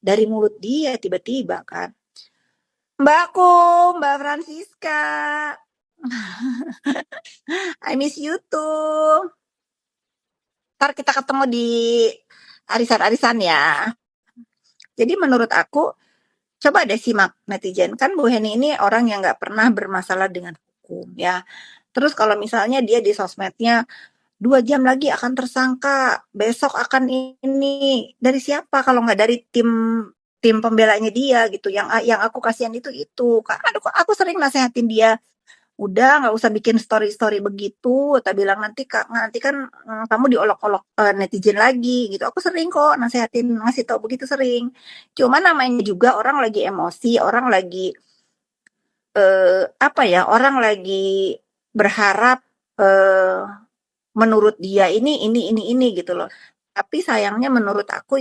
dari mulut dia tiba-tiba kan. Mbakku, Mbak Francisca. I miss you too. Ntar kita ketemu di arisan-arisan ya. Jadi menurut aku, coba deh simak netizen. Kan Bu Heni ini orang yang nggak pernah bermasalah dengan hukum ya. Terus kalau misalnya dia di sosmednya 2 jam lagi akan tersangka, besok akan ini. Dari siapa kalau nggak dari tim tim pembelanya dia gitu. Yang aku kasihan itu. Aduh, aku sering nasehatin dia, udah nggak usah bikin story-story begitu. Tak bilang nanti kan kamu diolok-olok netizen lagi gitu. Aku sering kok nasehatin, ngasih tau begitu sering. Cuma namanya juga orang lagi emosi, orang lagi apa ya? Orang lagi berharap eh, menurut dia ini gitu loh. Tapi sayangnya menurut aku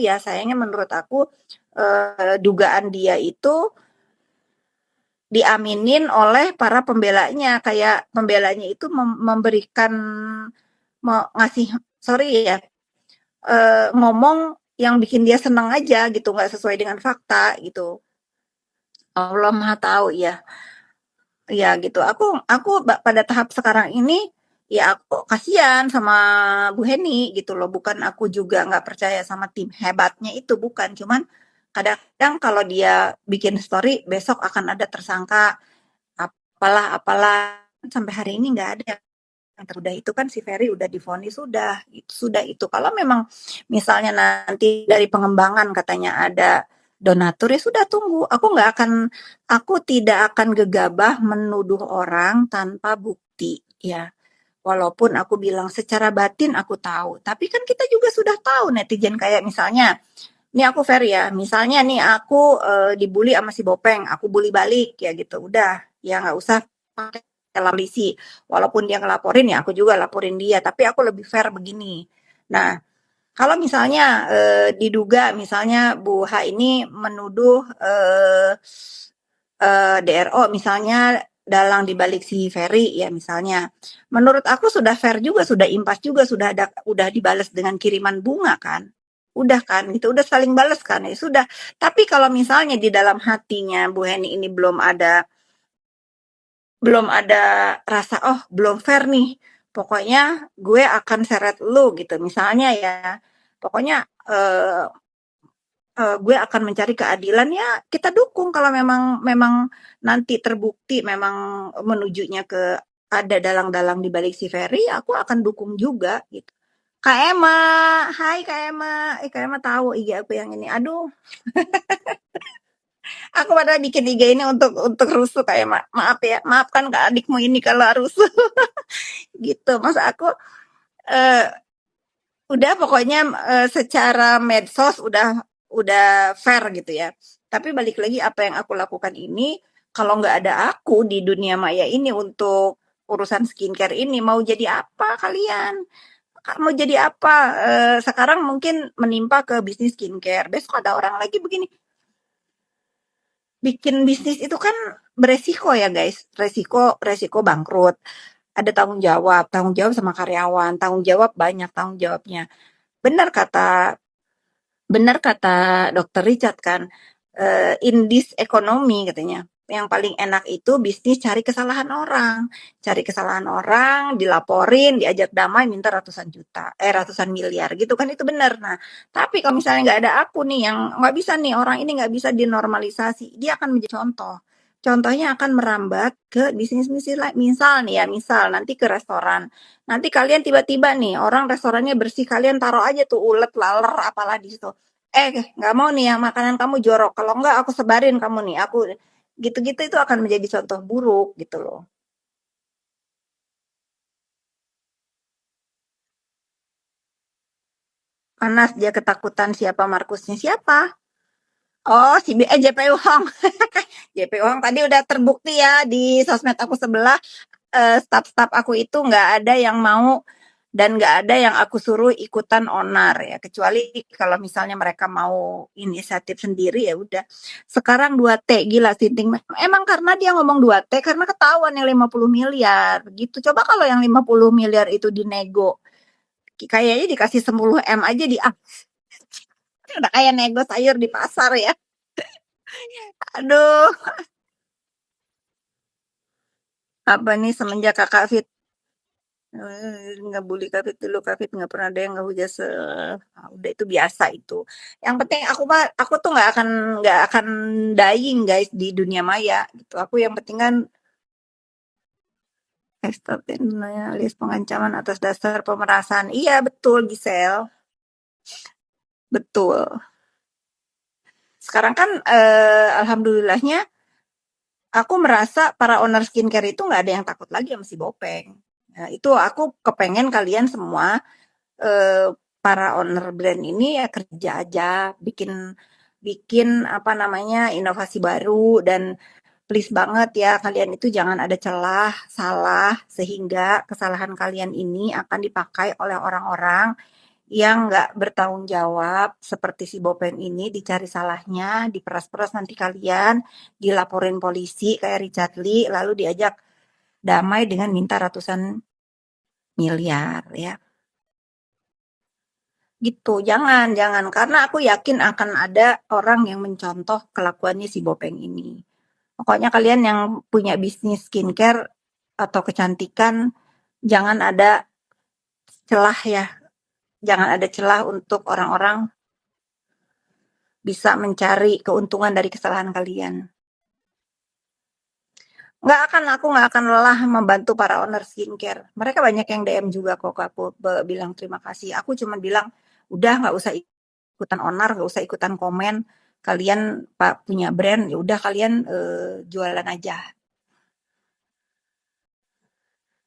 dugaan dia itu diaminin oleh para pembelanya, kayak pembelanya itu memberikan ngasih sorry ya ngomong yang bikin dia senang aja gitu, nggak sesuai dengan fakta gitu. Allah Maha tahu ya. Ya gitu. Aku pada tahap sekarang ini ya aku kasihan sama Bu Heni gitu loh. Bukan aku juga nggak percaya sama tim hebatnya itu, bukan. Cuman kadang-kadang kalau dia bikin story besok akan ada tersangka apalah sampai hari ini nggak ada yang udah itu kan si Ferry udah divonis sudah itu. Kalau memang misalnya nanti dari pengembangan katanya ada donatur ya sudah tunggu. Aku tidak akan gegabah menuduh orang tanpa bukti ya. Walaupun aku bilang secara batin aku tahu, tapi kan kita juga sudah tahu netizen kayak misalnya, ini aku fair ya, misalnya nih aku dibully sama si Bopeng, aku bully balik ya gitu, udah ya nggak usah pakai polisi. Walaupun dia ngelaporin ya aku juga laporin dia, tapi aku lebih fair begini. Nah, kalau misalnya diduga misalnya Bu H ini menuduh DRO misalnya dalang dibalik si Ferry ya misalnya. Menurut aku sudah fair juga, sudah impas juga, udah dibales dengan kiriman bunga kan. Udah kan, gitu, udah saling balas kan ya sudah. Tapi kalau misalnya di dalam hatinya Bu Heni ini belum ada rasa oh belum fair nih. Pokoknya gue akan seret lu gitu. Misalnya ya, pokoknya gue akan mencari keadilan ya kita dukung kalau memang memang nanti terbukti memang menujunya ke ada dalang-dalang di balik si Ferry, aku akan dukung juga gitu. Kak Emma, hai Kak Emma, Kak Emma tahu IG aku yang ini. Aduh, aku padahal bikin IG ini untuk rusuh Kak Emma. Maaf ya, maafkan Kak adikmu ini kalau rusuh gitu. Masa aku eh, udah pokoknya secara medsos udah fair gitu ya. Tapi balik lagi apa yang aku lakukan ini, kalau nggak ada aku di dunia maya ini untuk urusan skincare ini, mau jadi apa kalian? Mau jadi apa? Sekarang mungkin menimpa ke bisnis skincare. Besok ada orang lagi begini. Bikin bisnis itu kan beresiko ya guys. Resiko bangkrut. Ada tanggung jawab sama karyawan, tanggung jawab banyak tanggung jawabnya. Benar kata Benar kata Dokter Richard kan, in this economy katanya, yang paling enak itu bisnis cari kesalahan orang, dilaporin, diajak damai, minta ratusan juta, ratusan miliar gitu kan itu benar. Nah, tapi kalau misalnya nggak ada aku nih yang nggak bisa nih orang ini nggak bisa dinormalisasi, dia akan menjadi contoh. Contohnya akan merambat ke bisnis-bisnis lain. Misal nih ya, misal nanti ke restoran. Nanti kalian tiba-tiba nih orang restorannya bersih, kalian taruh aja tuh ulet, laler, apalah di situ. Nggak mau nih ya makanan kamu jorok. Kalau nggak aku sebarin kamu nih. Aku gitu-gitu itu akan menjadi contoh buruk gitu loh. Panas dia ketakutan siapa Markusnya siapa? Oh, si JP Hong. JP Hong tadi udah terbukti ya di sosmed aku sebelah staf-staf aku itu nggak ada yang mau dan nggak ada yang aku suruh ikutan onar ya kecuali kalau misalnya mereka mau inisiatif sendiri ya udah. Sekarang 2T gila Sinting. Emang karena dia ngomong 2T karena ketahuan yang 50 miliar gitu. Coba kalau yang 50 miliar itu dinego kayaknya dikasih 10 M aja di Udah kayak nego sayur di pasar ya. Aduh, apa nih semenjak Kakak fit ngebully Kak Fit dulu, Kak Fit nggak pernah ada yang ngehujat udah itu biasa itu. Yang penting aku tuh nggak akan dying guys di dunia maya gitu. Aku yang penting kan eksternal alias pengancaman atas dasar pemerasan. Iya betul Gisel, betul. Sekarang kan alhamdulillahnya aku merasa para owner skincare itu nggak ada yang takut lagi sama si Bopeng. Nah, itu aku kepengen kalian semua para owner brand ini ya kerja aja, bikin bikin apa namanya inovasi baru dan please banget ya kalian itu jangan ada celah salah sehingga kesalahan kalian ini akan dipakai oleh orang-orang yang nggak bertanggung jawab seperti si Bopen ini dicari salahnya, diperas-peras nanti kalian dilaporin polisi kayak Richard Lee lalu diajak damai dengan minta ratusan miliar ya. Gitu, jangan, jangan. Karena aku yakin akan ada orang yang mencontoh kelakuannya si Bopeng ini. Pokoknya kalian yang punya bisnis skincare atau kecantikan, jangan ada celah ya. Jangan ada celah untuk orang-orang bisa mencari keuntungan dari kesalahan kalian. Aku nggak akan lelah membantu para owner skincare. Mereka banyak yang DM juga kok aku bilang terima kasih. Aku cuma bilang, udah nggak usah ikutan onar, nggak usah ikutan komen. Kalian pak punya brand, ya udah kalian jualan aja.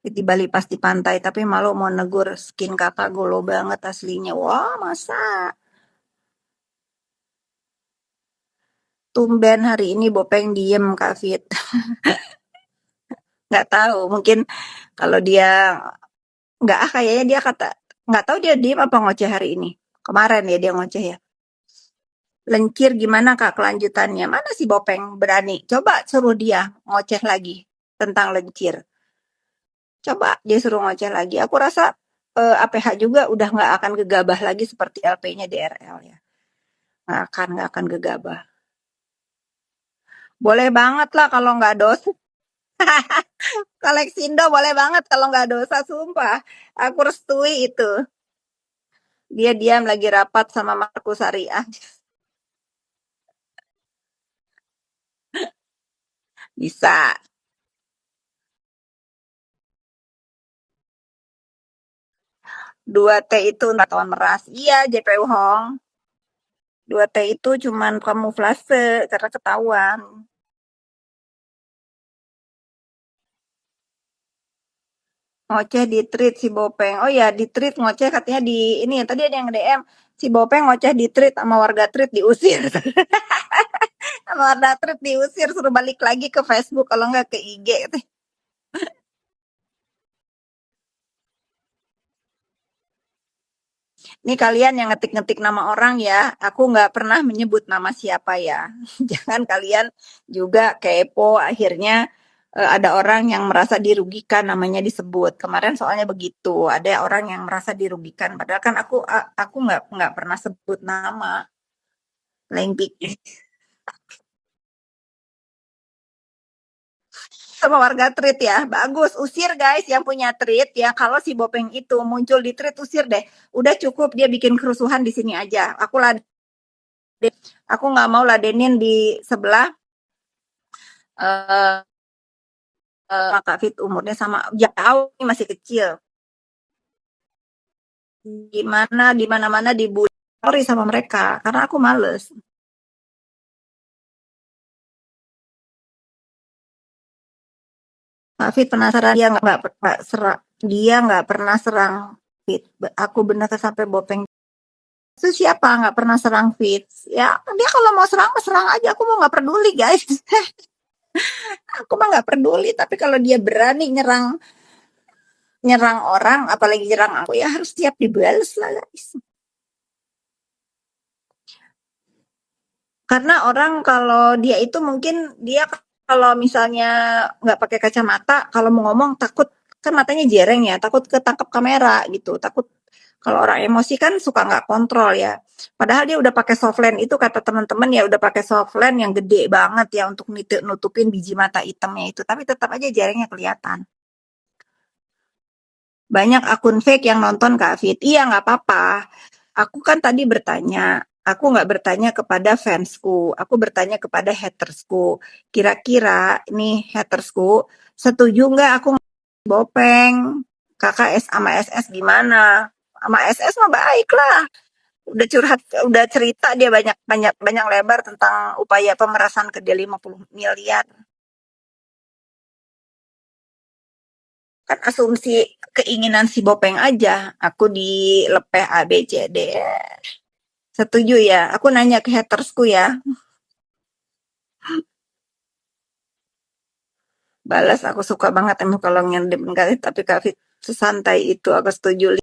Di Bali pas di pantai, tapi malu mau negur skin kakak golo banget aslinya. Wah masa? Tumben hari ini Bopeng diem Kak Fit. Nggak tahu, mungkin kalau dia nggak kayaknya dia kata nggak tahu dia diem apa ngoceh hari ini. Kemarin ya dia ngoceh ya. Lencir gimana Kak kelanjutannya? Mana si Bopeng berani? Coba suruh dia ngoceh lagi tentang lencir. Coba dia suruh ngoceh lagi. Aku rasa APH juga udah nggak akan gegabah lagi seperti LP-nya DRL ya. Nggak akan gegabah. Boleh banget lah kalau nggak dosa. Koleksindo boleh banget kalau nggak dosa, sumpah. Aku restui itu. Dia diam lagi rapat sama Markus Syariah. Bisa. 2T itu tahun meras. Iya, JPU Hong. 2T itu cuman kamuflase karena ketahuan. Ngoceh di tweet si Bopeng. Oh ya, di tweet ngoceh katanya di ini tadi ada yang DM si Bopeng ngoceh di tweet sama warga tweet diusir. Sama warga tweet diusir suruh balik lagi ke Facebook kalau nggak ke IG. Nih kalian yang ngetik-ngetik nama orang ya, aku nggak pernah menyebut nama siapa ya. Jangan kalian juga kepo akhirnya ada orang yang merasa dirugikan namanya disebut. Kemarin soalnya begitu, ada orang yang merasa dirugikan. Padahal kan aku nggak pernah sebut nama. Lain pikir sama warga tweet ya. Bagus, usir guys yang punya tweet ya. Kalau si Bopeng itu muncul di tweet usir deh. Udah cukup dia bikin kerusuhan di sini aja. Aku nggak mau ladenin di sebelah uh, Kak Fit umurnya sama jauh masih kecil. Gimana di mana-mana dibully sama mereka karena aku males. Kak Fit penasaran dia nggak pernah serang Fit. Aku benar sampai Bopeng itu siapa nggak pernah serang Fit? Ya dia kalau mau serang serang aja. Aku mau nggak peduli guys. Aku mah nggak peduli. Tapi kalau dia berani nyerang nyerang orang, apalagi nyerang aku ya harus siap dibales lah guys. Karena orang kalau dia itu mungkin dia kalau misalnya nggak pakai kacamata, kalau mau ngomong takut kan matanya jereng ya, takut ketangkep kamera gitu, takut Kalau orang emosi kan suka nggak kontrol ya. Padahal dia udah pakai softland itu kata teman-teman ya udah pakai softland yang gede banget ya untuk nutupin biji mata hitamnya itu. Tapi tetap aja jaringnya kelihatan. Banyak akun fake yang nonton Kak Fit. Iya nggak apa-apa. Aku kan tadi bertanya. Aku nggak bertanya kepada fansku. Aku bertanya kepada hatersku. Kira-kira nih hatersku setuju nggak aku Bopeng? Kakak sama SS gimana? Sama SS mah baik lah. Udah curhat, udah cerita dia banyak banyak banyak lebar tentang upaya pemerasan ke dia 50 miliar. Kan asumsi keinginan si Bopeng aja. Aku dilepeh A B C D. Setuju ya? Aku nanya ke hatersku ya. Balas aku suka banget emang kalau ngendem kali tapi Kak Fit sesantai itu aku setuju.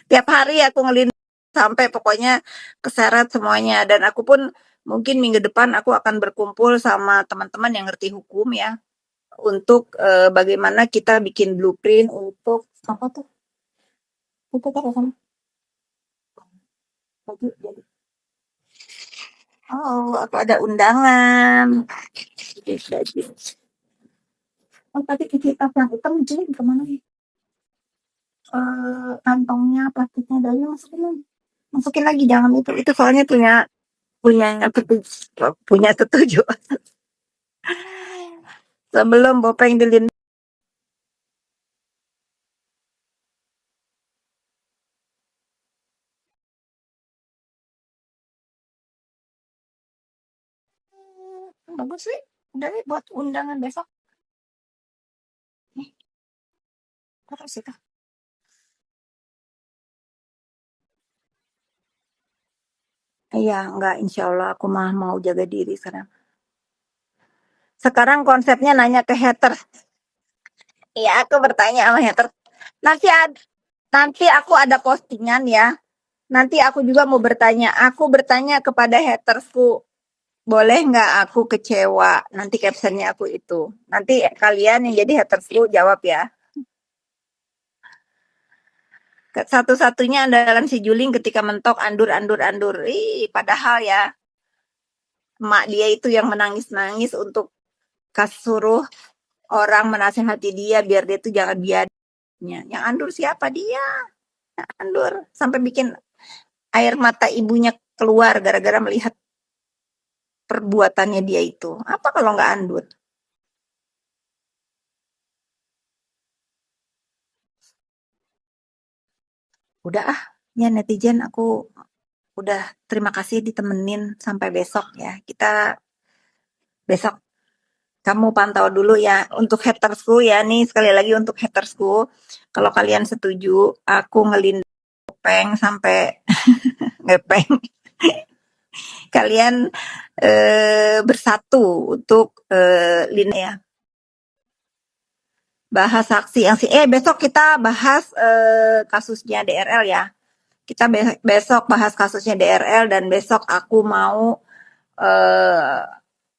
Tiap hari aku ngelin sampai pokoknya keseret semuanya dan aku pun mungkin minggu depan aku akan berkumpul sama teman-teman yang ngerti hukum ya untuk bagaimana kita bikin blueprint untuk apa tuh? Itu kan sama baju jadi. Oh, aku ada undangan. Jadi. Oh, tadi cuci tas yang hitam jadi kemana ya? Kantongnya plastiknya dari masukin lagi jangan itu soalnya punya punya punya setuju sebelum Bopeng dilin bagus sih udah nih buat undangan besok nih terus itu iya enggak insya Allah aku mah mau jaga diri sekarang konsepnya nanya ke hater iya aku bertanya sama hater nanti nanti aku ada postingan ya nanti aku juga mau bertanya aku bertanya kepada hatersku boleh nggak aku kecewa nanti captionnya aku itu nanti kalian yang jadi hatersku jawab ya satu-satunya andalan si Juling ketika mentok andur. Ih, padahal ya emak dia itu yang menangis-nangis untuk suruh orang menasehati dia biar dia tuh jangan biadanya. Yang andur siapa dia? Yang andur sampai bikin air mata ibunya keluar gara-gara melihat perbuatannya dia itu. Apa kalau nggak andur? Udah ah, ya netizen aku udah terima kasih ditemenin sampai besok ya. Kita besok kamu pantau dulu ya untuk hatersku ya nih sekali lagi untuk hatersku kalau kalian setuju aku ngelindung sampai ngepeng kalian bersatu untuk lin ya bahas saksi yang si besok kita bahas kasusnya DRL ya kita besok bahas kasusnya DRL dan besok aku mau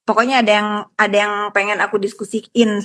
pokoknya ada yang pengen aku diskusiin